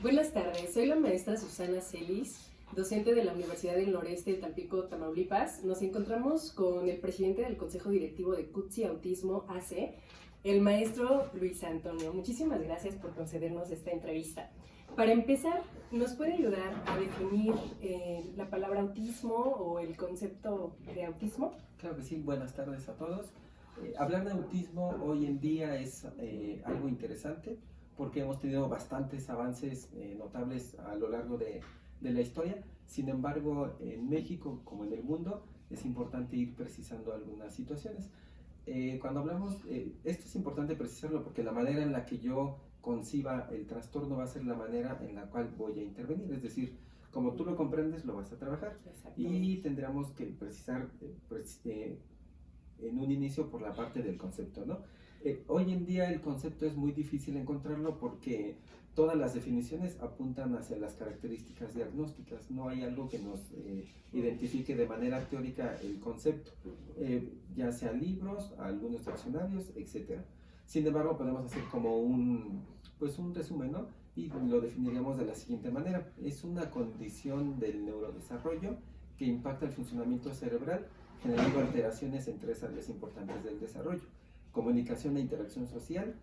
Buenas tardes, soy la maestra Susana Celis, docente de la Universidad del Noreste de Tampico, Tamaulipas. Nos encontramos con el presidente del Consejo Directivo de CUTSI Autismo AC, el maestro Luis Antonio. Muchísimas gracias por concedernos esta entrevista. Para empezar, ¿nos puede ayudar a definir la palabra autismo o el concepto de autismo? Claro que sí, buenas tardes a todos. Hablar de autismo hoy en día es algo interesante porque hemos tenido bastantes avances notables a lo largo de la historia. Sin embargo, en México como en el mundo es importante ir precisando algunas situaciones. Cuando hablamos, esto es importante precisarlo porque la manera en la que yo conciba el trastorno va a ser la manera en la cual voy a intervenir, es decir, como tú lo comprendes, lo vas a trabajar. Y tendríamos que precisar en un inicio por la parte del concepto, ¿no? Hoy en día el concepto es muy difícil encontrarlo porque todas las definiciones apuntan hacia las características diagnósticas, no hay algo que nos identifique de manera teórica el concepto, ya sea libros, algunos diccionarios, etc. Sin embargo, podemos hacer como un resumen, ¿no? Y lo definiríamos de la siguiente manera: es una condición del neurodesarrollo que impacta el funcionamiento cerebral, generando alteraciones en tres áreas importantes del desarrollo: comunicación e interacción social,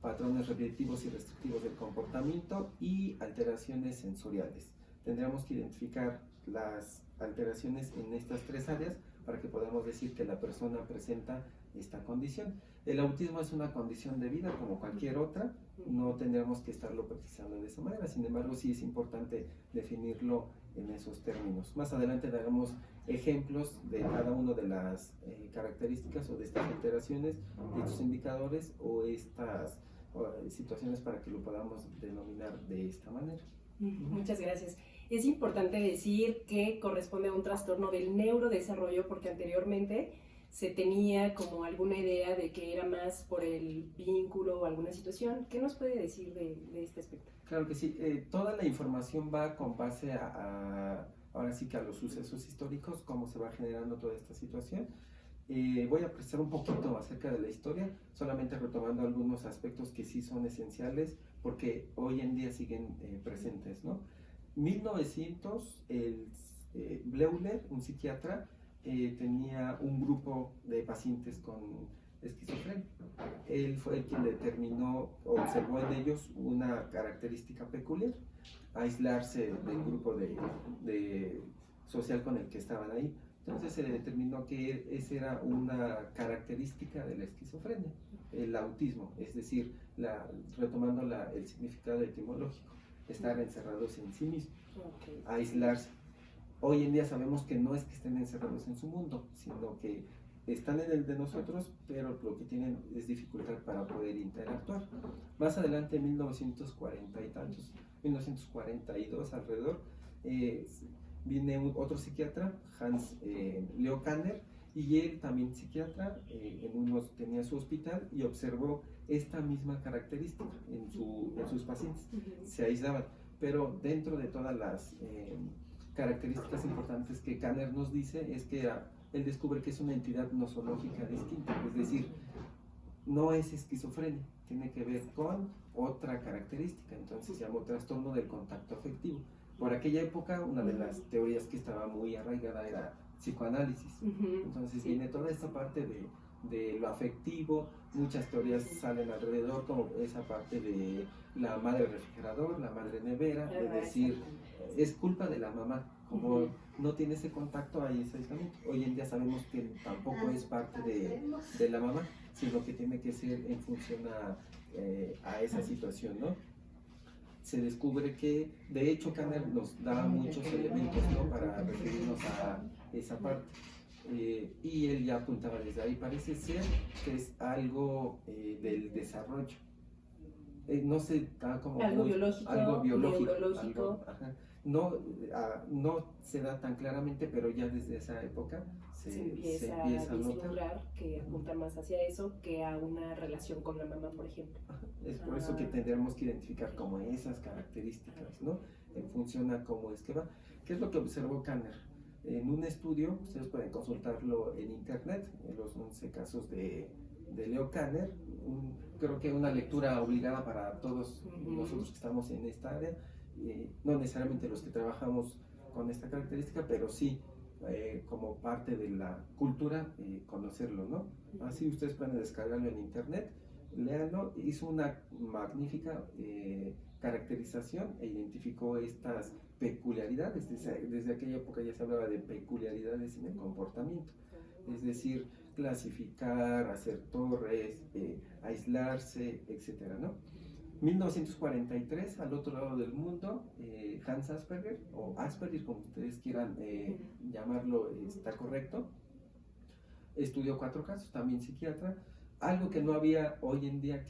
patrones repetitivos y restrictivos del comportamiento y alteraciones sensoriales. Tendríamos que identificar las alteraciones en estas tres áreas para que podamos decir que la persona presenta esta condición. El autismo es una condición de vida como cualquier otra, no tendríamos que estarlo precisando de esa manera. Sin embargo, sí es importante definirlo en esos términos. Más adelante daremos ejemplos de cada una de las características o de estas alteraciones, de estos indicadores o estas situaciones para que lo podamos denominar de esta manera. Muchas gracias. Es importante decir que corresponde a un trastorno del neurodesarrollo porque anteriormente se tenía como alguna idea de que era más por el vínculo o alguna situación. ¿Qué nos puede decir de este aspecto? Claro que sí, toda la información va con base ahora sí que a los sucesos históricos, cómo se va generando toda esta situación. Voy a precisar un poquito acerca de la historia, solamente retomando algunos aspectos que sí son esenciales porque hoy en día siguen presentes, ¿no? 1900, Bleuler, un psiquiatra, tenía un grupo de pacientes con esquizofrenia. Él fue el quien determinó, observó en ellos una característica peculiar: aislarse del grupo social con el que estaban ahí. Entonces se determinó que esa era una característica de la esquizofrenia, el autismo, es decir, retomando el significado etimológico, estar encerrados en sí mismos, aislarse. Hoy en día sabemos que no es que estén encerrados en su mundo, sino que están en el de nosotros, pero lo que tienen es dificultad para poder interactuar. Más adelante, en 1940 y tantos, 1942 alrededor, viene otro psiquiatra, Hans Leo Kanner, y él también psiquiatra, tenía su hospital y observó esta misma característica en sus pacientes. Se aislaban, pero dentro de todas las características importantes que Kanner nos dice es que él descubre que es una entidad nosológica distinta, es decir, no es esquizofrenia, tiene que ver con otra característica. Entonces se llamó trastorno del contacto afectivo. Por aquella época, una de las teorías que estaba muy arraigada era psicoanálisis. Entonces viene toda esta parte de lo afectivo, muchas teorías salen alrededor, como esa parte de la madre refrigerador, la madre nevera, de decir, es culpa de la mamá, como no tiene ese contacto, hay ese aislamiento. Hoy en día sabemos que tampoco es parte de la mamá, sino que tiene que ser en función a esa situación, ¿no? Se descubre que, de hecho, Kanner nos da muchos elementos, ¿no?, para referirnos a esa parte. Y él ya apuntaba desde ahí, parece ser que es algo del desarrollo. No se da como algo biológico, neurológico. No se da tan claramente, pero ya desde esa época se empieza a vislumbrar que apunta más hacia eso que a una relación con la mamá, por ejemplo. Es por eso que tendremos que identificar como esas características, ¿no?, en función a cómo es que va. ¿Qué es lo que observó Kanner? En un estudio, ustedes pueden consultarlo en internet, en los 11 casos de Leo Kanner, creo que una lectura obligada para todos nosotros que estamos en esta área. no necesariamente los que trabajamos con esta característica, pero sí como parte de la cultura conocerlo, ¿no? Así ustedes pueden descargarlo en internet, léanlo. Hizo una magnífica caracterización e identificó estas peculiaridades. Desde aquella época ya se hablaba de peculiaridades en el comportamiento, es decir, clasificar, hacer torres, aislarse, etcétera, ¿no? 1943, al otro lado del mundo, Hans Asperger, o Asperger, como ustedes quieran llamarlo, está correcto. Estudió 4 casos, también psiquiatra, algo que no había hoy en día,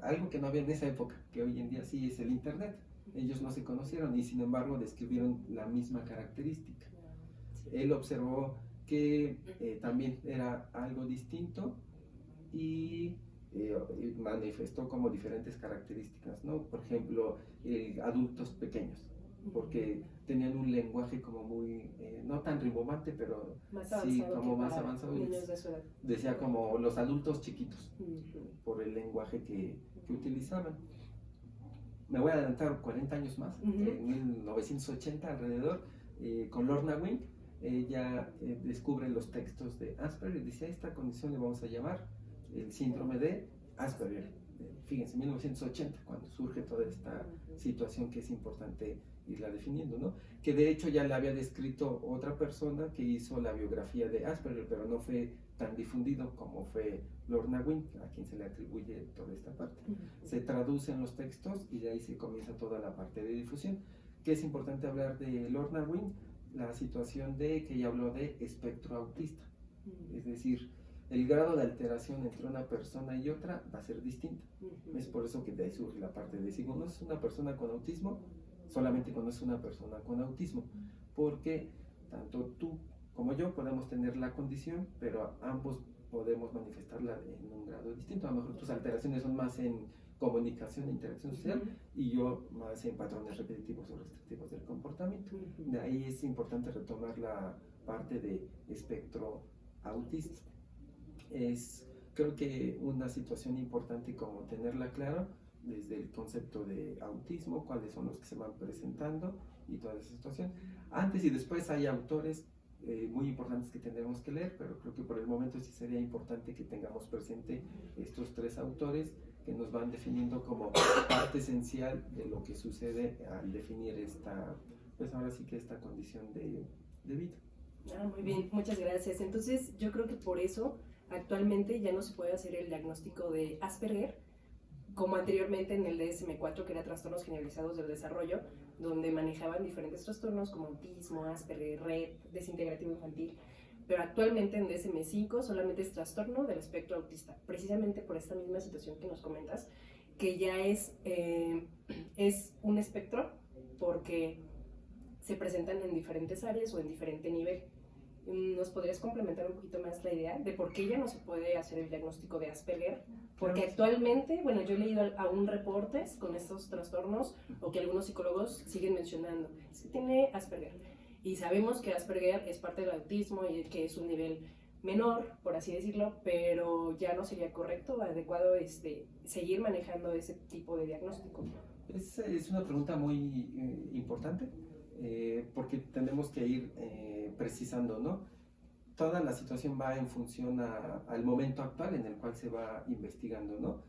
algo que no había en esa época, que hoy en día sí es el internet. Ellos no se conocieron y sin embargo describieron la misma característica. Él observó que también era algo distinto y manifestó como diferentes características, ¿no? Por ejemplo, adultos pequeños, porque tenían un lenguaje como muy, no tan rimbombante, pero sí como más avanzado. Decía como los adultos chiquitos, por el lenguaje que utilizaban. Me voy a adelantar 40 años más, en 1980 alrededor, con Lorna Wing. Ella descubre los textos de Asperger y dice: a esta condición le vamos a llamar el síndrome de Asperger. Fíjense, 1980, cuando surge toda esta situación que es importante irla definiendo, ¿no? Que de hecho ya la había descrito otra persona que hizo la biografía de Asperger, pero no fue tan difundido como fue Lorna Wing, a quien se le atribuye toda esta parte. Se traducen los textos y de ahí se comienza toda la parte de difusión. Que es importante hablar de Lorna Wing, la situación de que ella habló de espectro autista, es decir, el grado de alteración entre una persona y otra va a ser distinto. Es por eso que de ahí surge la parte de si conoces una persona con autismo, solamente conoces una persona con autismo, porque tanto tú como yo podemos tener la condición, pero ambos podemos manifestarla en un grado distinto. A lo mejor tus alteraciones son más en comunicación e interacción social y yo más en patrones repetitivos o restrictivos del comportamiento. De ahí es importante retomar la parte de espectro autista. Es, creo que una situación importante como tenerla clara desde el concepto de autismo, cuáles son los que se van presentando y toda esa situación. Antes y después hay autores muy importantes que tendremos que leer, pero creo que por el momento sí sería importante que tengamos presente estos 3 autores que nos van definiendo como parte esencial de lo que sucede al definir esta, pues ahora sí que esta condición de vida. Muy bien, muchas gracias. Entonces yo creo que por eso actualmente ya no se puede hacer el diagnóstico de Asperger como anteriormente en el DSM-4, que era trastornos generalizados del desarrollo, donde manejaban diferentes trastornos como autismo, Asperger, Rett, desintegrativo infantil, pero actualmente en DSM-5 solamente es trastorno del espectro autista, precisamente por esta misma situación que nos comentas, que ya es un espectro porque se presentan en diferentes áreas o en diferente nivel. ¿Nos podrías complementar un poquito más la idea de por qué ya no se puede hacer el diagnóstico de Asperger? Porque actualmente, bueno, yo he leído aún reportes con estos trastornos o que algunos psicólogos siguen mencionando, es que tiene Asperger. Y sabemos que Asperger es parte del autismo y que es un nivel menor, por así decirlo, pero ya no sería correcto, adecuado seguir manejando ese tipo de diagnóstico. Es una pregunta muy importante, porque tenemos que ir precisando, ¿no? Toda la situación va en función al momento actual en el cual se va investigando, ¿no?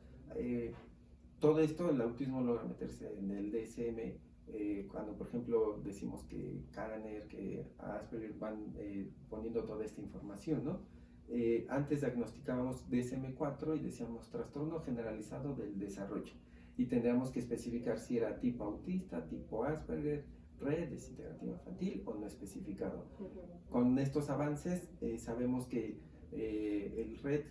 Todo esto, el autismo logra meterse en el DSM, cuando por ejemplo decimos que Kahneman, que Asperger van poniendo toda esta información, ¿no? Antes diagnosticábamos DSM-4 y decíamos trastorno generalizado del desarrollo y tendríamos que especificar si era tipo autista, tipo Asperger, Rett, desintegrativo infantil o no especificado. Con estos avances sabemos que el Rett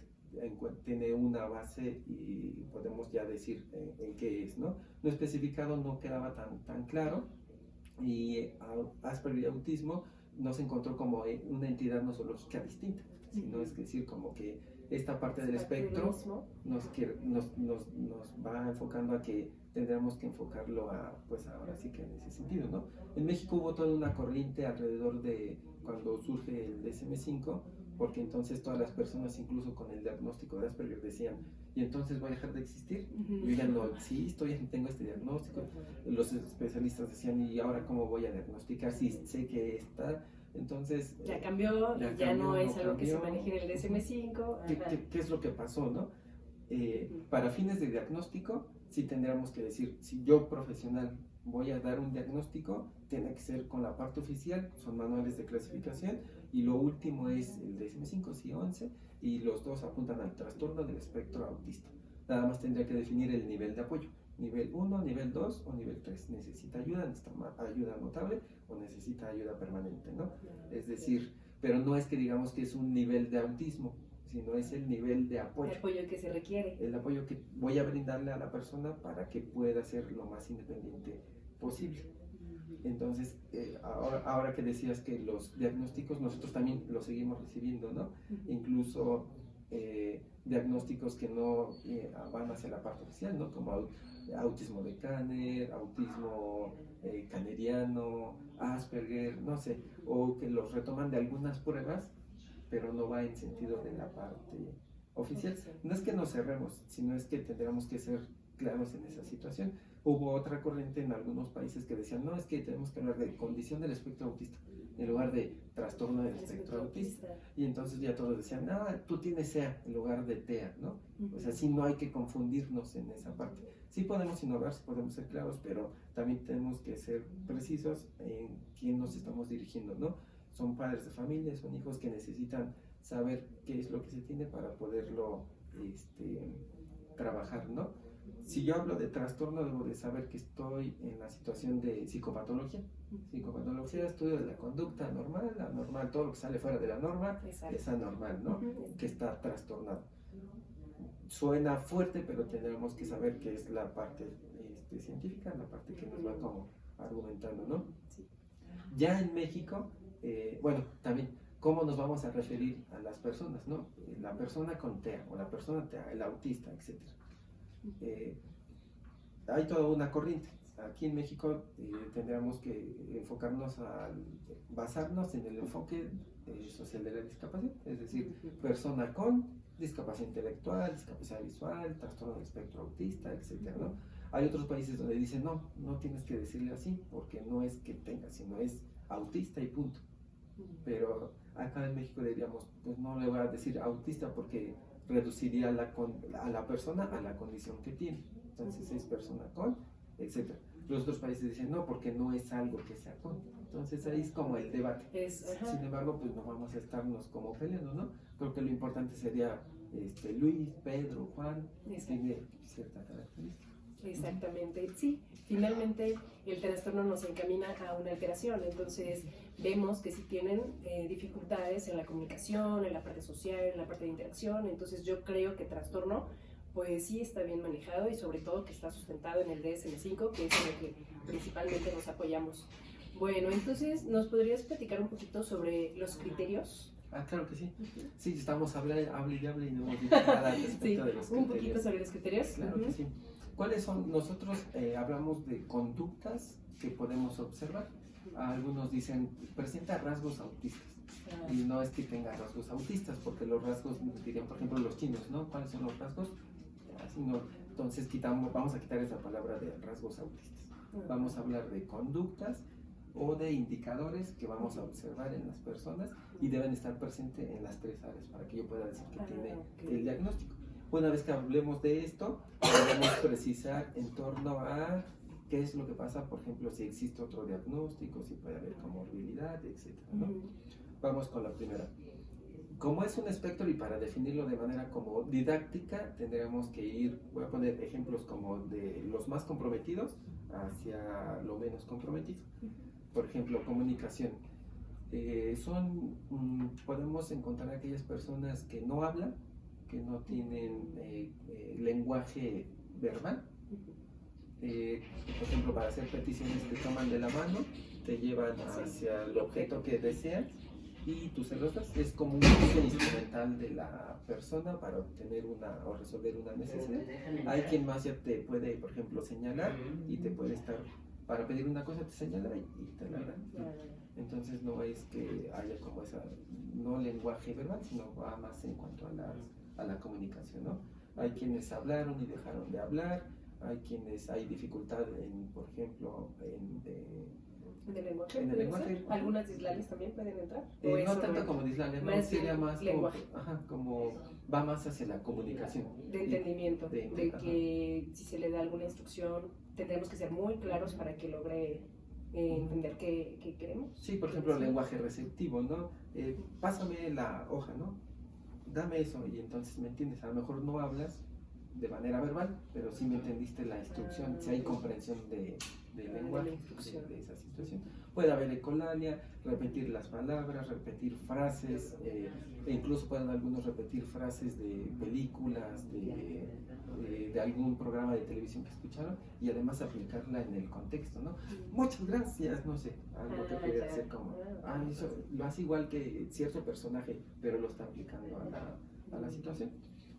tiene una base y podemos ya decir en qué es, ¿no? No especificado no quedaba tan claro y Asperger y autismo no se encontró como una entidad nosológica distinta, sino es decir, como que esta parte del espectro nos va enfocando a que tendríamos que enfocarlo pues ahora sí que en ese sentido, ¿no? En México hubo toda una corriente alrededor de cuando surge el DSM-5, porque entonces todas las personas, incluso con el diagnóstico de Asperger, decían, ¿y entonces voy a dejar de existir? Yo ya no existo, ya no tengo este diagnóstico. Los especialistas decían, ¿y ahora cómo voy a diagnosticar si sé que está? Entonces... Ya cambió, ya no es algo que se maneje en el DSM-5. ¿Qué es lo que pasó, no? Para fines de diagnóstico, sí tendríamos que decir, si yo profesional voy a dar un diagnóstico, tiene que ser con la parte oficial, son manuales de clasificación, y lo último es el DSM-5, sí, 11, y los dos apuntan al trastorno del espectro autista. Nada más tendría que definir el nivel de apoyo, nivel 1, nivel 2 o nivel 3. ¿Necesita ayuda, necesita ayuda notable o necesita ayuda permanente, ¿no? Es decir, pero no es que digamos que es un nivel de autismo, sino es el nivel de apoyo. El apoyo que se requiere. El apoyo que voy a brindarle a la persona para que pueda ser lo más independiente posible. Entonces, ahora que decías que los diagnósticos nosotros también los seguimos recibiendo, ¿no? Incluso diagnósticos que no van hacia la parte oficial, ¿no? Como autismo de Kanner, autismo kaneriano, Asperger, no sé, o que los retoman de algunas pruebas, pero no va en sentido de la parte oficial. No es que nos cerremos, sino es que tendríamos que ser claros en esa situación. Hubo otra corriente en algunos países que decían, no, es que tenemos que hablar de condición del espectro autista, en lugar de trastorno del espectro autista. Y entonces ya todos decían, tú tienes TEA en lugar de TEA, ¿no? O sea, sí, no hay que confundirnos en esa parte. Sí podemos innovar, sí podemos ser claros, pero también tenemos que ser precisos en quién nos estamos dirigiendo, ¿no? Son padres de familia, son hijos que necesitan saber qué es lo que se tiene para poderlo trabajar, ¿no? Si yo hablo de trastorno, debo de saber que estoy en la situación de psicopatología. Psicopatología, estudio de la conducta normal, anormal, todo lo que sale fuera de la norma. Exacto. Es anormal, ¿no? Que está trastornado. Suena fuerte, pero tendremos que saber que es la parte científica, la parte que nos va como argumentando, ¿no? Sí. Ya en México, bueno, también, ¿cómo nos vamos a referir a las personas, no? La persona con TEA o la persona TEA, el autista, etc. Hay toda una corriente. Aquí en México tendríamos que enfocarnos basarnos en el enfoque social de la discapacidad, es decir, persona con discapacidad intelectual, discapacidad visual, trastorno del espectro autista, etc., ¿no? Hay otros países donde dicen, no tienes que decirle así, porque no es que tenga, sino es autista y punto. Pero acá en México diríamos, pues no le voy a decir autista porque reduciría a la persona a la condición que tiene. Entonces es persona con, etc. Los otros países dicen no, porque no es algo que sea con. Entonces ahí es como el debate. Sin embargo, pues no vamos a estarnos como peleando, ¿no? Creo que lo importante sería Luis, Pedro, Juan, tiene cierta característica. Exactamente, sí. Finalmente el trastorno nos encamina a una alteración, entonces vemos que si tienen dificultades en la comunicación, en la parte social, en la parte de interacción, entonces yo creo que trastorno pues sí está bien manejado y sobre todo que está sustentado en el DSM-5, que es en el que principalmente nos apoyamos. Bueno, entonces, ¿nos podrías platicar un poquito sobre los criterios? Claro que sí. Sí, estamos hablando y no hemos dicho nada respecto sí, de los criterios. Un poquito sobre los criterios. Claro que sí. ¿Cuáles son? Nosotros hablamos de conductas que podemos observar. Algunos dicen, presenta rasgos autistas. Y no es que tenga rasgos autistas, porque los rasgos, dirían por ejemplo los chinos, ¿no? ¿Cuáles son los rasgos? Entonces vamos a quitar esa palabra de rasgos autistas. Vamos a hablar de conductas o de indicadores que vamos a observar en las personas y deben estar presentes en las tres áreas para que yo pueda decir que tiene el diagnóstico. Una vez que hablemos de esto, podemos precisar en torno a qué es lo que pasa, por ejemplo, si existe otro diagnóstico, si puede haber comorbilidad, etc., ¿no? Vamos con la primera. Como es un espectro y para definirlo de manera como didáctica, tendremos que ir, voy a poner ejemplos como de los más comprometidos hacia lo menos comprometido. Por ejemplo, comunicación. Podemos encontrar aquellas personas que no hablan, que no tienen lenguaje verbal. Por ejemplo, para hacer peticiones te toman de la mano, te llevan hacia el objeto que desean y tú se los das. Es como un uso instrumental de la persona para obtener o resolver una necesidad. Hay quien más ya te puede, por ejemplo, señalar y te puede estar, para pedir una cosa te señala y te la da. Entonces no es que haya como esa, no lenguaje verbal, sino va más en cuanto a la comunicación, ¿no? Hay quienes hablaron y dejaron de hablar, hay quienes hay dificultad en, por ejemplo, ¿En el lenguaje? en el lenguaje. ¿Algunas dislales también pueden entrar? No tanto como dislalia, no, más sería más como, lenguaje. como va más hacia la comunicación. De entendimiento, de ajá. que si se le da alguna instrucción, tendremos que ser muy claros para que logre entender qué queremos. Sí, por ejemplo, lenguaje receptivo, ¿no? Pásame la hoja, ¿no? Dame eso y entonces me entiendes. A lo mejor no hablas de manera verbal, pero sí me entendiste la instrucción, si hay comprensión del lenguaje, de esa situación. Puede haber ecolalia, repetir las palabras, repetir frases, e incluso pueden algunos repetir frases de películas, de algún programa de televisión que escucharon y además aplicarla en el contexto, ¿no? Muchas gracias, no sé, algo que puede ser como, eso lo hace igual que cierto personaje, pero lo está aplicando a la situación.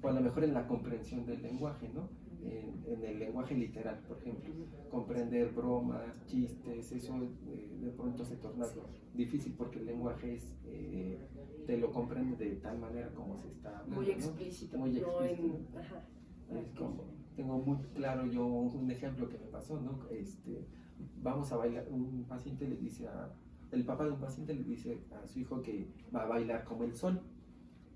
O a lo mejor en la comprensión del lenguaje, ¿no? En el lenguaje literal, por ejemplo, comprender bromas, chistes, eso de pronto se torna difícil porque el lenguaje te lo comprende de tal manera como se está hablando, muy explícito, ¿no? Muy explícito. No ajá. Es como, tengo muy claro yo un ejemplo que me pasó, ¿no? Vamos a bailar, el papá de un paciente le dice a su hijo que va a bailar como el sol.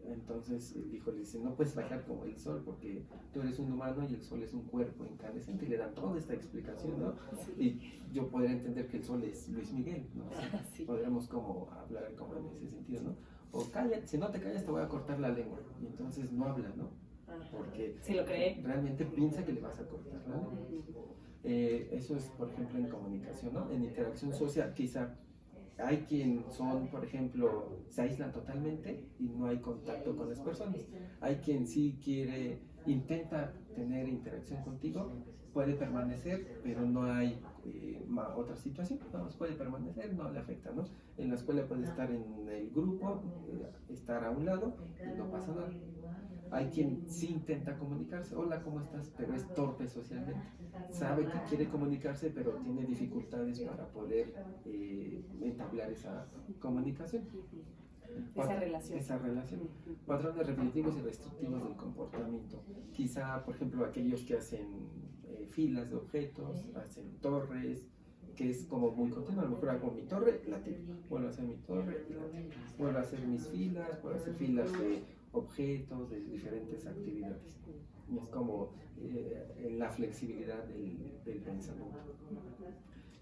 Entonces el hijo le dice, no puedes bailar como el sol porque tú eres un humano y el sol es un cuerpo incandescente, y le dan toda esta explicación, ¿no? Y yo podría entender que el sol es Luis Miguel, ¿no? Sí. Podríamos como hablar como en ese sentido, ¿no? O cállate, si no te callas te voy a cortar la lengua, y entonces no habla, ¿no? Porque se lo cree. Realmente piensa que le vas a cortar la lengua. Eso es, por ejemplo, en comunicación, ¿no? En interacción social, quizá hay quien son, por ejemplo, se aíslan totalmente y no hay contacto con las personas. Hay quien sí intenta tener interacción contigo, puede permanecer, pero no hay otra situación, no, puede permanecer, no le afecta, ¿no? En la escuela puede estar en el grupo, estar a un lado y no pasa nada. Hay quien sí intenta comunicarse, hola, ¿cómo estás? Pero es torpe socialmente. Sabe que quiere comunicarse, pero tiene dificultades para poder entablar esa comunicación. Esa relación. Patrones repetitivos y restrictivos del comportamiento. Quizá, por ejemplo, aquellos que hacen filas de objetos, hacen torres, que es como muy continuo. A lo mejor hago mi torre, la tiro. Vuelvo a hacer mi torre, la tiro. Vuelvo a hacer mis filas, vuelvo a hacer filas de objetos, de diferentes actividades. Y es como la flexibilidad del pensamiento.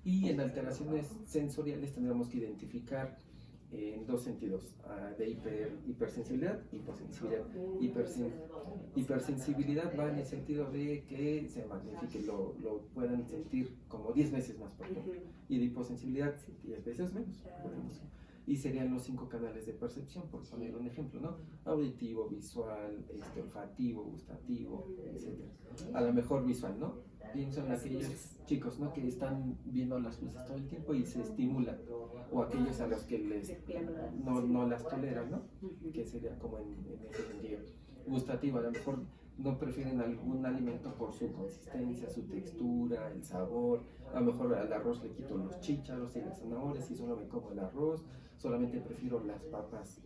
Y en alteraciones sensoriales tendremos que identificar en dos sentidos, de hipersensibilidad y hiposensibilidad. Hipersensibilidad va en el sentido de que se magnifique, lo puedan sentir como 10 veces más, por ejemplo, y de hiposensibilidad 10 veces menos, por ejemplo. Y serían los 5 canales de percepción, por poner un ejemplo, ¿no? Auditivo, visual, olfativo, gustativo, etc. A lo mejor visual, ¿no? Pienso en aquellos chicos, ¿no? Que están viendo las luces todo el tiempo y se estimulan, o aquellos a los que no las toleran, ¿no? Que sería como en ese sentido. Gustativo, a lo mejor no prefieren algún alimento por su consistencia, su textura, el sabor. A lo mejor al arroz le quito los chícharos y las zanahorias y solo me como el arroz. Solamente prefiero las papas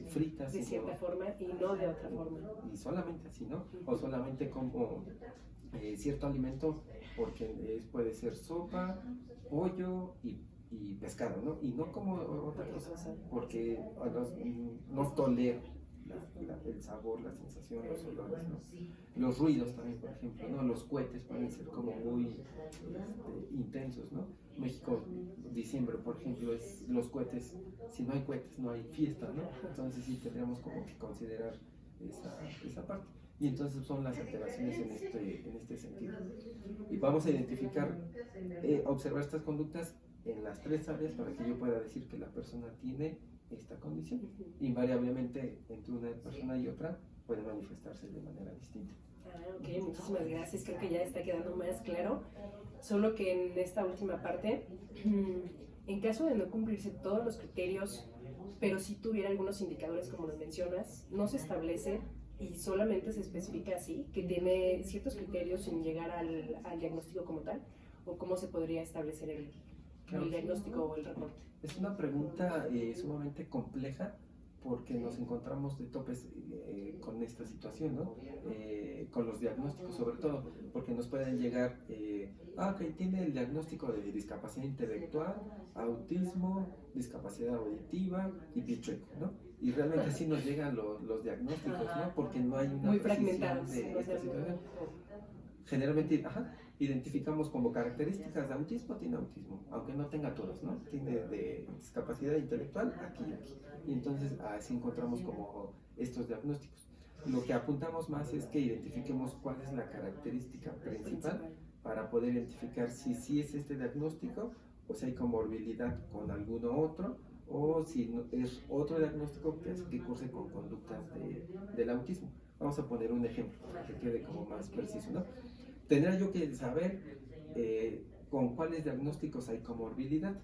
fritas. De cierta forma y no de otra forma. Y solamente así, ¿no? O solamente como cierto alimento porque puede ser sopa, pollo y pescado, ¿no? Y no como otra cosa porque no tolero el sabor, la sensación, los olores, ¿no? Los ruidos también, por ejemplo, ¿no? Los cohetes pueden ser como muy intensos, ¿no? México, diciembre, por ejemplo, los cohetes, si no hay cohetes no hay fiesta, ¿no? Entonces sí tendríamos como que considerar esa parte. Y entonces son las alteraciones en este sentido. Y vamos a identificar, observar estas conductas en las 3 áreas para que yo pueda decir que la persona tiene esta condición. Invariablemente entre una persona y otra puede manifestarse de manera distinta. Ok, muchísimas gracias, creo que ya está quedando más claro, solo que en esta última parte, en caso de no cumplirse todos los criterios, pero si tuviera algunos indicadores como los mencionas, no se establece y solamente se especifica así, que tiene ciertos criterios sin llegar al diagnóstico como tal, o cómo se podría establecer Claro. el diagnóstico o el reporte? Es una pregunta sumamente compleja porque nos encontramos de topes con esta situación, ¿no? Con los diagnósticos, sobre todo, porque nos pueden llegar, ok, tiene el diagnóstico de discapacidad intelectual, autismo, discapacidad auditiva y pie chueco, ¿no? Y realmente sí nos llegan los diagnósticos, ¿no? Porque no hay una muy precisión fragmentados. de esta situación. Generalmente, identificamos como características de autismo, tiene autismo, aunque no tenga todas, ¿no? Tiene de discapacidad intelectual aquí y aquí. Y entonces así encontramos como estos diagnósticos. Lo que apuntamos más es que identifiquemos cuál es la característica principal para poder identificar si sí es este diagnóstico o si hay comorbilidad con alguno otro o si es otro diagnóstico que hace que curse con conductas del autismo. Vamos a poner un ejemplo para que quede como más preciso, ¿no? Tendría yo que saber con cuáles diagnósticos hay comorbilidad.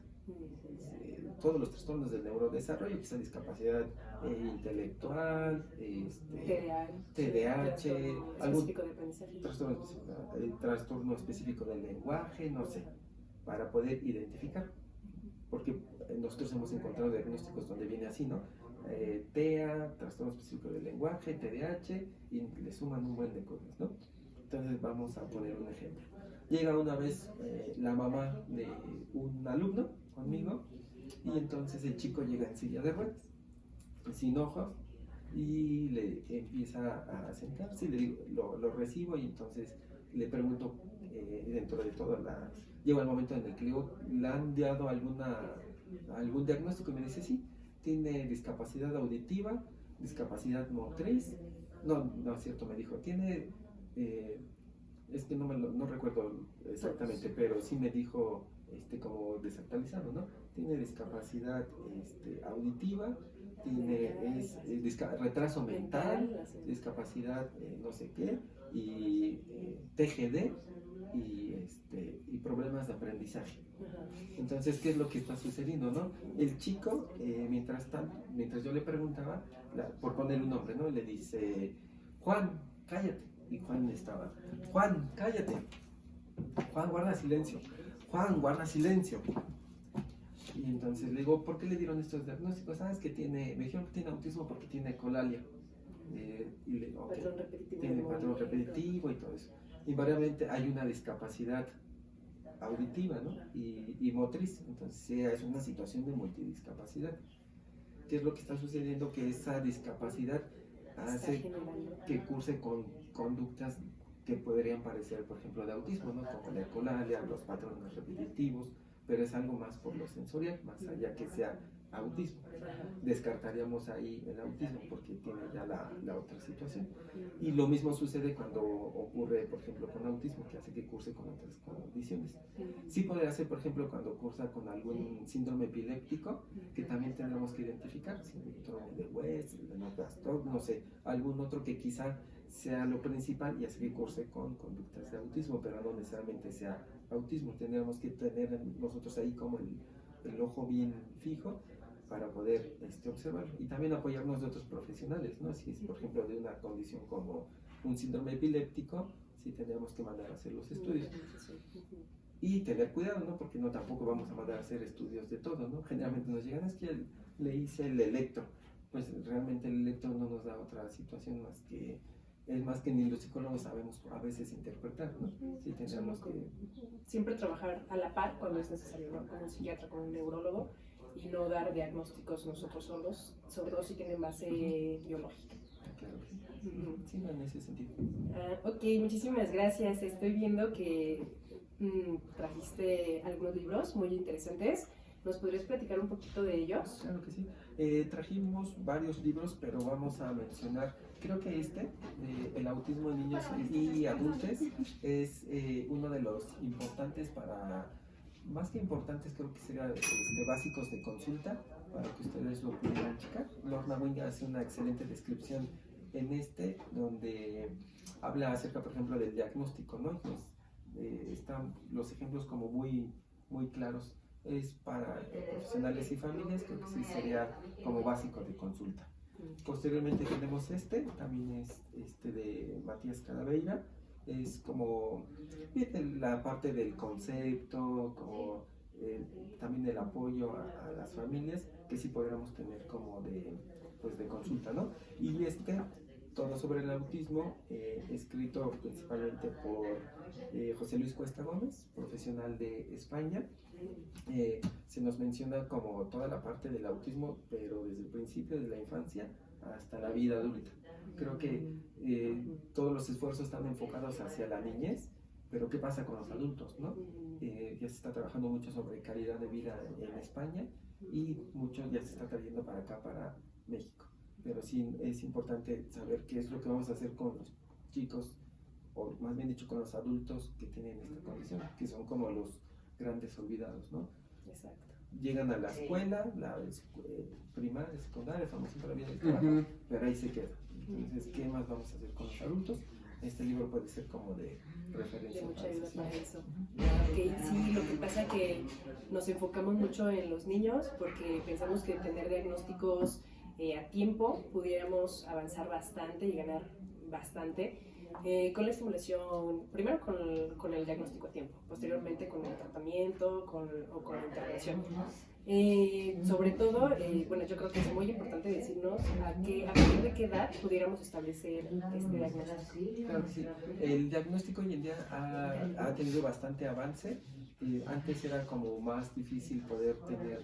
Todos los trastornos del neurodesarrollo, quizá discapacidad intelectual, TDAH, algún trastorno específico del lenguaje, no sé, para poder identificar. Porque nosotros hemos encontrado diagnósticos donde viene así, ¿no? TEA, trastorno específico del lenguaje, TDAH, y le suman un buen de cosas, ¿no? Entonces vamos a poner un ejemplo. Llega una vez la mamá de un alumno conmigo y entonces el chico llega en silla de ruedas, sin ojos, y le empieza a sentarse y le digo, lo recibo y entonces le pregunto dentro de todo llega el momento en el que le han dado algún diagnóstico y me dice sí, tiene discapacidad auditiva, discapacidad motriz, no es cierto, me dijo, tiene, es que no recuerdo exactamente, pero sí me dijo como desactualizado, ¿no? Tiene discapacidad auditiva, tiene retraso mental, discapacidad no sé qué, y TGD y problemas de aprendizaje. Entonces, ¿qué es lo que está sucediendo, no? El chico, mientras yo le preguntaba, por poner un nombre, ¿no? Le dice, Juan, cállate. Y Juan estaba, Juan, cállate. Juan, guarda silencio. Juan, guarda silencio. Y entonces le digo, ¿por qué le dieron estos diagnósticos? Es que me dijeron que tiene autismo porque tiene ecolalia. Y le digo, okay, tiene patrón repetitivo y todo eso. Invariablemente hay una discapacidad auditiva, ¿no? y motriz, entonces sí, es una situación de multidiscapacidad. ¿Qué es lo que está sucediendo? Que esa discapacidad hace que curse con conductas que podrían parecer, por ejemplo, de autismo, ¿no? Como la ecolalia, los patrones repetitivos, pero es algo más por lo sensorial, más allá que sea autismo. Descartaríamos ahí el autismo porque tiene ya la otra situación. Y lo mismo sucede cuando ocurre, por ejemplo, con autismo, que hace que curse con otras condiciones. Sí podría ser, por ejemplo, cuando cursa con algún síndrome epiléptico, que también tendremos que identificar, síndrome de West, de Lennox-Gastaut, no sé, algún otro que quizá sea lo principal y hace que curse con conductas de autismo, pero no necesariamente sea autismo. Tendríamos que tener nosotros ahí como el ojo bien fijo para poder observar y también apoyarnos de otros profesionales, ¿no? Si es, por ejemplo, de una condición como un síndrome epiléptico, sí tendríamos que mandar a hacer los estudios. Y tener cuidado, ¿no? Porque no tampoco vamos a mandar a hacer estudios de todo, ¿no? Generalmente nos llegan, es que le hice el electro. Pues realmente el electro no nos da otra situación más que ni los psicólogos sabemos a veces interpretar, ¿no? Sí tendríamos que... Siempre trabajar a la par cuando es necesario, ¿no? Con un psiquiatra, con un neurólogo, y no dar diagnósticos nosotros solos, sobre todo si tienen base biológica. Claro, sí, no, en ese sentido. Ok, muchísimas gracias. Estoy viendo que trajiste algunos libros muy interesantes. ¿Nos podrías platicar un poquito de ellos? Claro que sí. Trajimos varios libros, pero vamos a mencionar, creo que El autismo en niños y adultos, es uno de los importantes más que importantes, creo que sería básicos de consulta, para que ustedes lo pudieran checar. Lorna Wing hace una excelente descripción en donde habla acerca, por ejemplo, del diagnóstico, ¿no? Pues, están los ejemplos como muy, muy claros. Es para profesionales y familias, creo que sí sería como básico de consulta. Posteriormente tenemos también es de Matías Cadaveira, es como la parte del concepto, como también el apoyo a las familias que sí podríamos tener como pues de consulta, ¿no? Y todo sobre el autismo, escrito principalmente por José Luis Cuesta Gómez, profesional de España. Se nos menciona como toda la parte del autismo, pero desde el principio de la infancia hasta la vida adulta. Creo que todos los esfuerzos están enfocados hacia la niñez, pero ¿qué pasa con los adultos, no? Ya se está trabajando mucho sobre calidad de vida en España y mucho ya se está trayendo para acá, para México. Pero sí es importante saber qué es lo que vamos a hacer con los chicos, o más bien dicho con los adultos que tienen esta condición, que son como los grandes olvidados, ¿no? Exacto. Llegan a la escuela, primaria, secundaria, famosa para vida del trabajo, pero ahí se queda. Entonces, ¿qué más vamos a hacer con los adultos? Este libro puede ser como de referencia. De mucha ayuda para eso. Okay, sí, lo que pasa es que nos enfocamos mucho en los niños porque pensamos que tener diagnósticos a tiempo pudiéramos avanzar bastante y ganar bastante con la estimulación, primero con el diagnóstico a tiempo, posteriormente con el tratamiento o con la intervención. Sobre todo, bueno, yo creo que es muy importante decirnos a partir de qué edad pudiéramos establecer este diagnóstico. Claro que sí. El diagnóstico hoy en día ha tenido bastante avance. Antes era como más difícil poder tener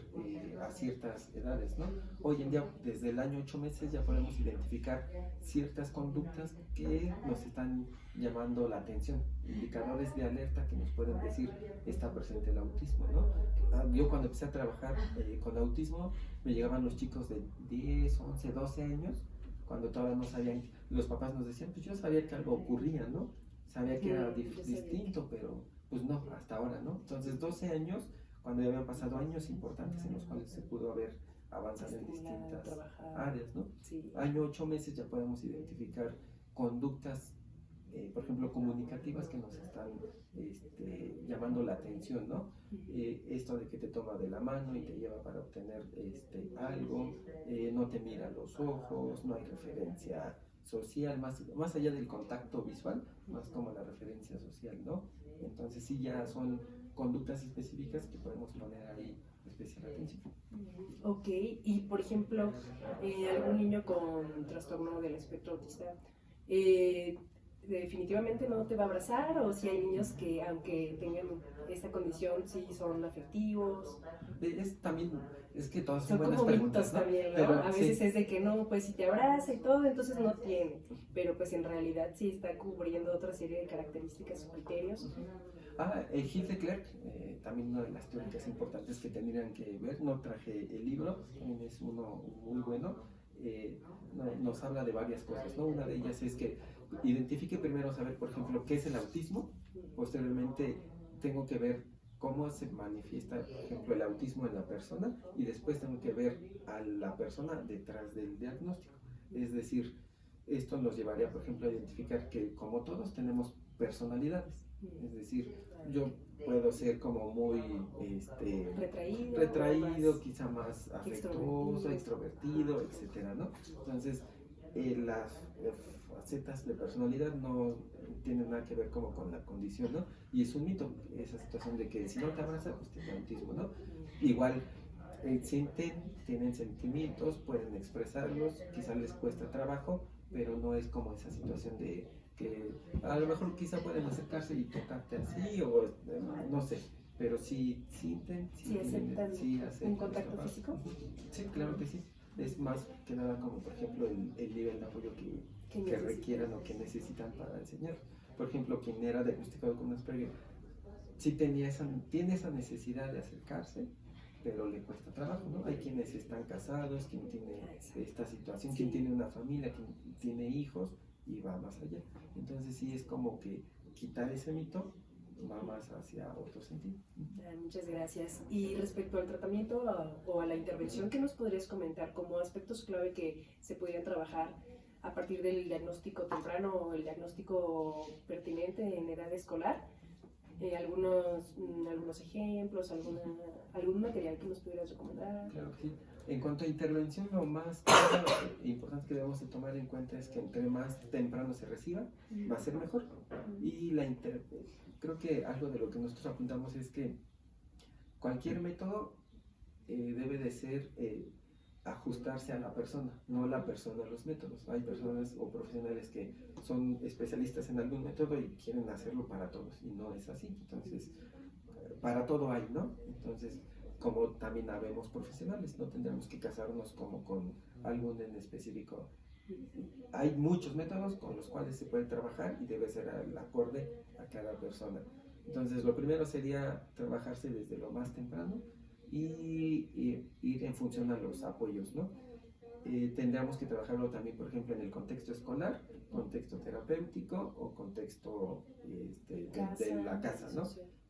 a ciertas edades, ¿no? Hoy en día, desde el año 8 meses, ya podemos identificar ciertas conductas que nos están llamando la atención, indicadores de alerta que nos pueden decir está presente el autismo, ¿no? Yo cuando empecé a trabajar con autismo, me llegaban los chicos de 10, 11, 12 años, cuando todavía no sabían, los papás nos decían, pues yo sabía que algo ocurría, ¿no? Sabía que era distinto, pero pues no, hasta ahora, ¿no? Entonces 12 años, cuando ya habían pasado años importantes en los cuales se pudo haber avanzado en distintas áreas, ¿no? Sí. Año 8 meses ya podemos identificar conductas, por ejemplo, comunicativas que nos están llamando la atención, ¿no? Esto de que te toma de la mano y te lleva para obtener algo, no te mira a los ojos, no hay referencia social, más allá del contacto visual, más como la referencia social, ¿no? Entonces sí ya son conductas específicas que podemos poner ahí especial atención. Ok, y por ejemplo, algún niño con trastorno del espectro autista, definitivamente no te va a abrazar, o si hay niños que aunque tengan esta condición sí son afectivos. Es que todas son buenas como preguntas, mitos ¿no? también, ¿no? Pero, a veces es de que no, pues si te abraza y todo, entonces no tiene, pero pues en realidad sí está cubriendo otra serie de características o criterios. Gilles de Klerk, también una de las teóricas importantes que tendrían que ver, no traje el libro, también es uno muy bueno, nos habla de varias cosas, ¿no? Una de ellas es que identifique primero saber, por ejemplo, qué es el autismo, posteriormente tengo que ver cómo se manifiesta, por ejemplo, el autismo en la persona y después tengo que ver a la persona detrás del diagnóstico. Es decir, esto nos llevaría, por ejemplo, a identificar que como todos tenemos personalidades, es decir, yo puedo ser como muy retraído, quizá más afectuoso, extrovertido, etcétera, ¿no? Entonces, las facetas de personalidad no tienen nada que ver como con la condición, ¿no? Y es un mito esa situación de que si no te abraza, pues tiene autismo, ¿no? Igual tienen sentimientos, pueden expresarlos, quizá les cuesta trabajo, pero no es como esa situación de que a lo mejor quizá pueden acercarse y tocarte así o no sé, pero sí sienten, sí aceptan un contacto físico. Sí, claro que sí. Es más que nada como por ejemplo el nivel de apoyo que requieran o que necesitan para enseñar. Por ejemplo, quien era diagnosticado con Asperger sí tiene esa necesidad de acercarse, pero le cuesta trabajo, ¿no? Hay quienes están casados, quien tiene esta situación, quien tiene una familia, quien tiene hijos y va más allá. Entonces sí es como que quitar ese mito va más hacia otro sentido. Muchas gracias. Y respecto al tratamiento o a la intervención, ¿qué nos podrías comentar como aspectos clave que se podrían trabajar a partir del diagnóstico temprano o el diagnóstico pertinente en edad escolar? Algunos ejemplos, algún material que nos pudieras recomendar. Claro que sí. En cuanto a intervención, lo más importante que debemos de tomar en cuenta es que entre más temprano se reciba, va a ser mejor. Y creo que algo de lo que nosotros apuntamos es que cualquier método debe de ser ajustarse a la persona, no la persona a los métodos. Hay personas o profesionales que son especialistas en algún método y quieren hacerlo para todos, y no es así. Entonces, para todo hay, ¿no? Entonces, como también habemos profesionales, no tendremos que casarnos como con algún en específico. Hay muchos métodos con los cuales se puede trabajar y debe ser el acorde a cada persona. Entonces, lo primero sería trabajarse desde lo más temprano y ir en función a los apoyos, ¿no? Tendríamos que trabajarlo también, por ejemplo, en el contexto escolar, contexto terapéutico o contexto de la casa, ¿no?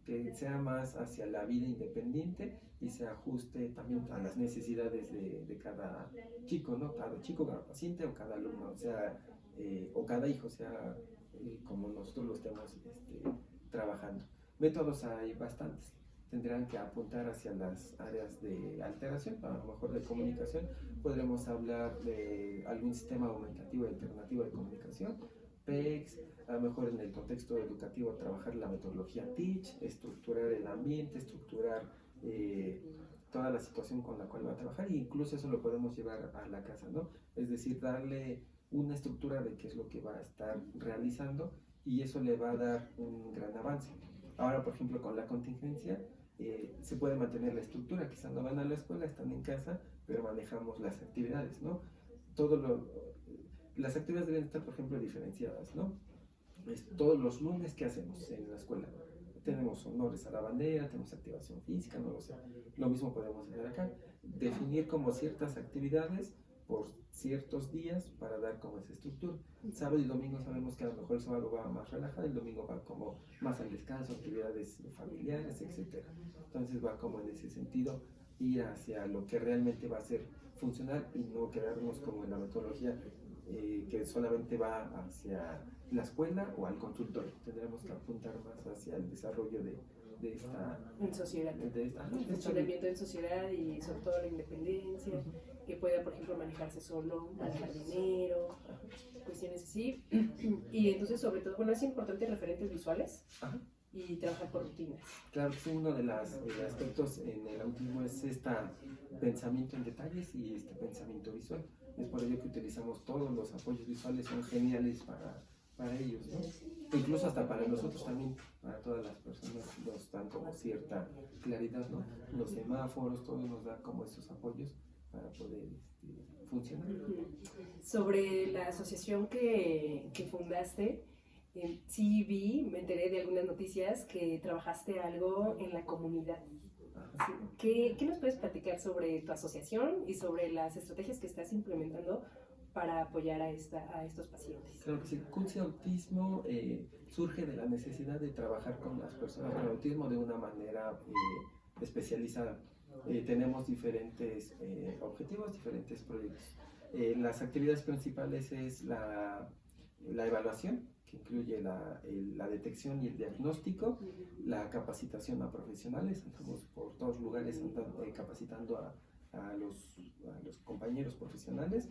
Que sea más hacia la vida independiente y se ajuste también a las necesidades de cada chico, ¿no? Cada chico, cada paciente o cada alumno, o cada hijo, sea como nosotros lo estemos trabajando. Métodos hay bastantes. Tendrán que apuntar hacia las áreas de alteración, a lo mejor de comunicación. Podremos hablar de algún sistema aumentativo y alternativo de comunicación, PECS, a lo mejor en el contexto educativo trabajar la metodología TEACH, estructurar el ambiente, estructurar toda la situación con la cual va a trabajar, e incluso eso lo podemos llevar a la casa, ¿no? Es decir, darle una estructura de qué es lo que va a estar realizando, y eso le va a dar un gran avance. Ahora, por ejemplo, con la contingencia, se puede mantener la estructura, quizás no van a la escuela, están en casa, pero manejamos las actividades, ¿no? Las actividades deben estar, por ejemplo, diferenciadas, ¿no? Todos los lunes, ¿qué hacemos en la escuela? Tenemos honores a la bandera, tenemos activación física, no lo sé. Lo mismo podemos hacer acá, definir como ciertas actividades por ciertos días para dar como esa estructura. Sábado y domingo sabemos que a lo mejor el sábado va más relajado, el domingo va como más al descanso, actividades familiares, etc. Entonces va como en ese sentido, ir hacia lo que realmente va a ser funcional y no quedarnos como en la metodología que solamente va hacia la escuela o al consultorio. Tendremos que apuntar más hacia el desarrollo de esta... En sociedad. El funcionamiento en sociedad y sobre todo la independencia, que pueda, por ejemplo, manejarse solo, manejar dinero, cuestiones así. Y entonces, sobre todo, bueno, es importante referentes visuales. Ajá. Y trabajar por rutinas. Claro, sí, uno de los aspectos en el autismo es este pensamiento en detalles y este pensamiento visual. Es por ello que utilizamos todos los apoyos visuales, son geniales para ellos, ¿no? Incluso hasta para nosotros también, para todas las personas nos dan como cierta claridad, ¿no? Los semáforos, todo nos da como esos apoyos para poder funcionar. Sobre la asociación que fundaste, sí me enteré de algunas noticias que trabajaste algo en la comunidad. ¿Qué nos puedes platicar sobre tu asociación y sobre las estrategias que estás implementando para apoyar a estos pacientes? Claro que sí. CUTSI Autismo surge de la necesidad de trabajar con las personas con autismo de una manera especializada. Tenemos diferentes objetivos, diferentes proyectos. Las actividades principales es la evaluación, que incluye la detección y el diagnóstico, la capacitación a profesionales. Estamos por todos lugares capacitando a los compañeros profesionales,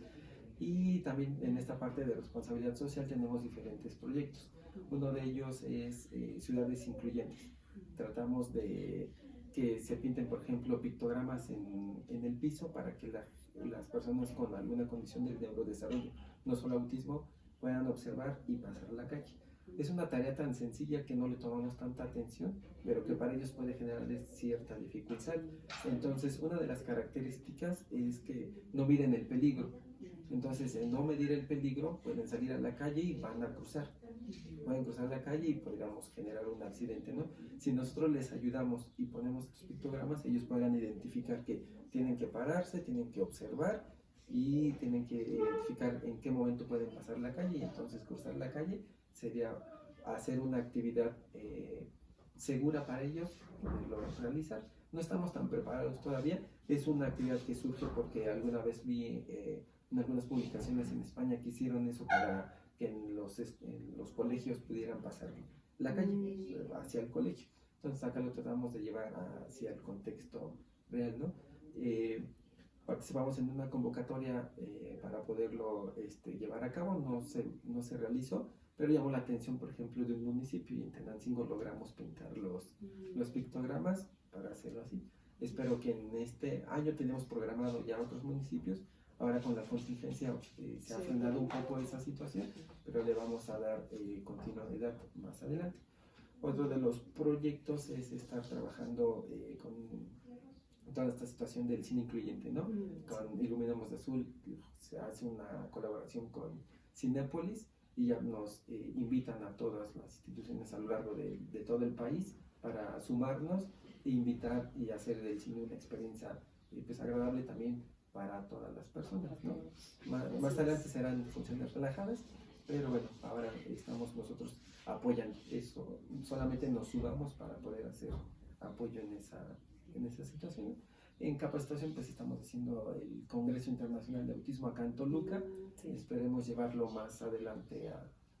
y también en esta parte de responsabilidad social tenemos diferentes proyectos. Uno de ellos es ciudades incluyentes. Tratamos de que se pinten, por ejemplo, pictogramas en el piso para que las personas con alguna condición del neurodesarrollo, no solo autismo, puedan observar y pasar la calle. Es una tarea tan sencilla que no le tomamos tanta atención, pero que para ellos puede generarles cierta dificultad. Entonces, una de las características es que no miden el peligro. Entonces, en no medir el peligro, pueden salir a la calle y van a cruzar. Pueden cruzar la calle y podríamos generar un accidente, ¿no? Si nosotros les ayudamos y ponemos estos pictogramas, ellos podrán identificar que tienen que pararse, tienen que observar y tienen que identificar en qué momento pueden pasar la calle, y entonces cruzar la calle sería hacer una actividad segura para ellos, poderlo realizar. No estamos tan preparados todavía, es una actividad que surge porque alguna vez vi en algunas publicaciones en España que hicieron eso para que en los colegios pudieran pasar la calle hacia el colegio. Entonces acá lo tratamos de llevar hacia el contexto real, ¿no? Participamos en una convocatoria para poderlo llevar a cabo, no se realizó, pero llamó la atención, por ejemplo, de un municipio, y en Tenancingo logramos pintar los pictogramas para hacerlo así. Espero que en este año tenemos programado ya otros municipios. Ahora con la contingencia se ha frenado un poco esa situación, pero le vamos a dar continuidad más adelante. Otro de los proyectos es estar trabajando con toda esta situación del cine incluyente, ¿no? Con Iluminamos de Azul se hace una colaboración con Cinépolis y ya nos invitan a todas las instituciones a lo largo de todo el país para sumarnos e invitar y hacer del cine una experiencia pues agradable también para todas las personas, ¿no? Más adelante serán funciones relajadas, pero bueno, ahora estamos nosotros apoyando eso, solamente nos sudamos para poder hacer apoyo en esa situación. En capacitación pues estamos haciendo el Congreso Internacional de Autismo acá en Toluca, esperemos llevarlo más adelante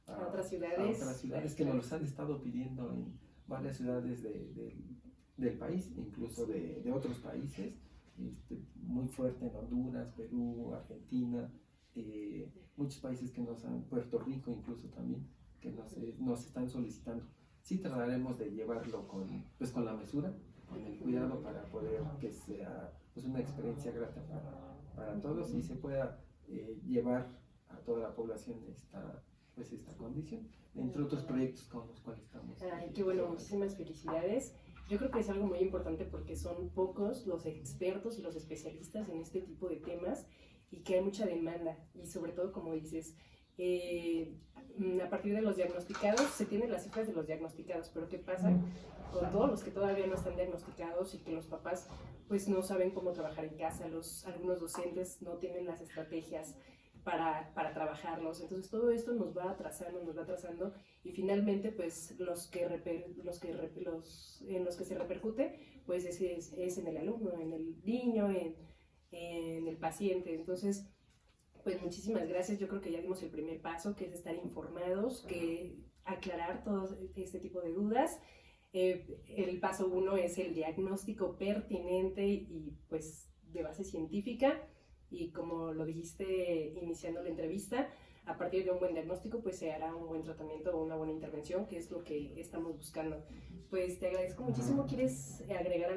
a otras ciudades, que nos los han estado pidiendo en varias ciudades del país, incluso de otros países, muy fuerte en Honduras, Perú, Argentina, muchos países que Puerto Rico incluso también, que nos están solicitando. Sí trataremos de llevarlo con la mesura, con el cuidado para poder que sea pues una experiencia grata para todos y se pueda llevar a toda la población esta condición, entre otros proyectos con los cuales estamos. Ay, qué bueno, muchísimas felicidades. Yo creo que es algo muy importante porque son pocos los expertos y los especialistas en este tipo de temas y que hay mucha demanda y sobre todo, como dices, a partir de los diagnosticados, se tienen las cifras de los diagnosticados, pero ¿qué pasa con todos los que todavía no están diagnosticados y que los papás pues no saben cómo trabajar en casa, algunos docentes no tienen las estrategias para trabajarlos? Entonces todo esto nos va atrasando y finalmente pues en los que se repercute pues es en el alumno, en el niño, en el paciente. Entonces pues muchísimas gracias. Yo creo que ya dimos el primer paso, que es estar informados, que aclarar todo este tipo de dudas. El paso 1 es el diagnóstico pertinente y pues de base científica, y como lo dijiste iniciando la entrevista, a partir de un buen diagnóstico pues se hará un buen tratamiento o una buena intervención, que es lo que estamos buscando. Pues te agradezco muchísimo. ¿Quieres agregar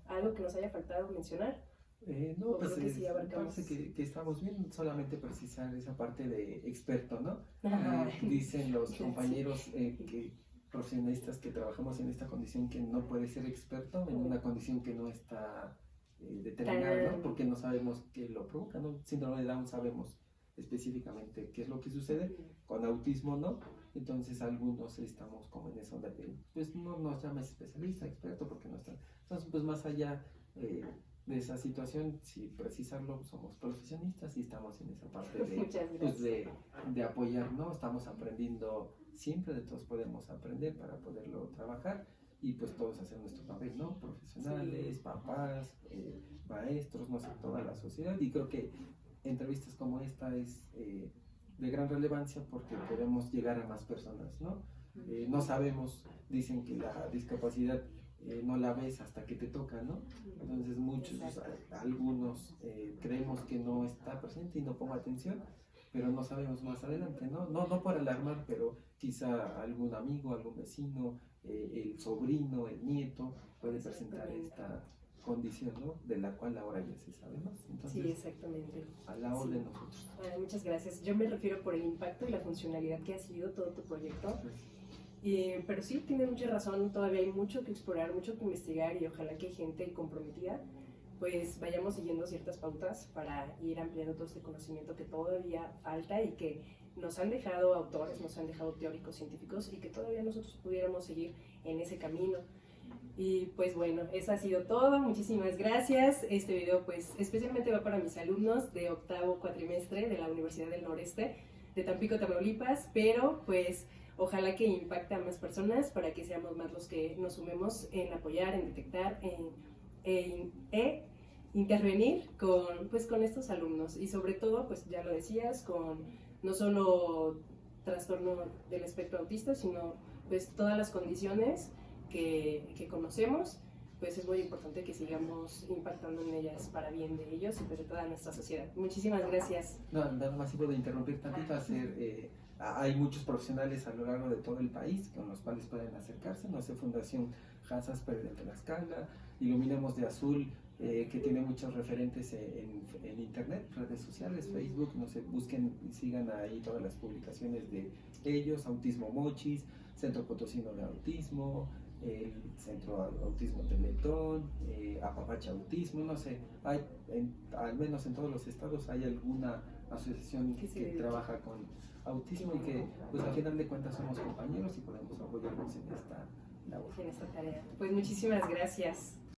algo que nos haya faltado mencionar? No, pues sí parece que estamos bien, solamente precisar esa parte de experto, ¿no? Dicen los compañeros profesionistas que trabajamos en esta condición que no puede ser experto en una condición que no está determinada, ¿no? Porque no sabemos qué lo provoca, ¿no? Síndrome de Down sabemos específicamente qué es lo que sucede, con autismo no, entonces algunos estamos como en esa onda de, pues no nos llames especialista, experto, porque no está. Entonces, pues más allá de esa situación, si precisarlo, somos profesionistas y estamos en esa parte de apoyar, ¿no? Estamos aprendiendo siempre, de todos podemos aprender para poderlo trabajar y pues todos hacer nuestro papel, ¿no? Profesionales, papás, maestros, no sé, toda la sociedad, y creo que entrevistas como esta es de gran relevancia porque podemos llegar a más personas, ¿no? No sabemos, dicen que la discapacidad no la ves hasta que te toca, ¿no? Entonces algunos creemos que no está presente y no pongo atención, pero no sabemos más adelante, ¿no? No por alarmar, pero quizá algún amigo, algún vecino, el sobrino, el nieto puede presentar esta condición, ¿no? De la cual ahora ya se sabe más. Entonces, sí, exactamente. A la orden de nosotros. Muchas gracias. Yo me refiero por el impacto y la funcionalidad que ha sido todo tu proyecto. Pero sí, tiene mucha razón, todavía hay mucho que explorar, mucho que investigar, y ojalá que gente comprometida pues vayamos siguiendo ciertas pautas para ir ampliando todo este conocimiento que todavía falta y que nos han dejado autores, nos han dejado teóricos científicos, y que todavía nosotros pudiéramos seguir en ese camino. Y pues bueno, eso ha sido todo, muchísimas gracias. Este video pues especialmente va para mis alumnos de octavo cuatrimestre de la Universidad del Noreste de Tampico, Tamaulipas, pero pues ojalá que impacte a más personas para que seamos más los que nos sumemos en apoyar, en detectar, en intervenir con estos alumnos, y sobre todo, pues ya lo decías, con no solo trastorno del espectro autista, sino pues todas las condiciones que conocemos. Pues es muy importante que sigamos impactando en ellas para bien de ellos y pues de toda nuestra sociedad. Muchísimas gracias. Nada más si puedo interrumpir tantito, hay muchos profesionales a lo largo de todo el país con los cuales pueden acercarse, no sé, Fundación Hans Asperger de Tlaxcala, Iluminemos de Azul, que tiene muchos referentes en internet, redes sociales, Facebook, no sé, busquen y sigan ahí todas las publicaciones de ellos, Autismo Mochis, Centro Potosino de Autismo, el Centro Autismo Teletón, Apapacha Autismo, no sé, hay al menos en todos los estados hay alguna asociación que trabaja con autismo y que pues al final de cuentas somos compañeros y podemos apoyarnos en esta labor. En esta tarea. Pues muchísimas gracias.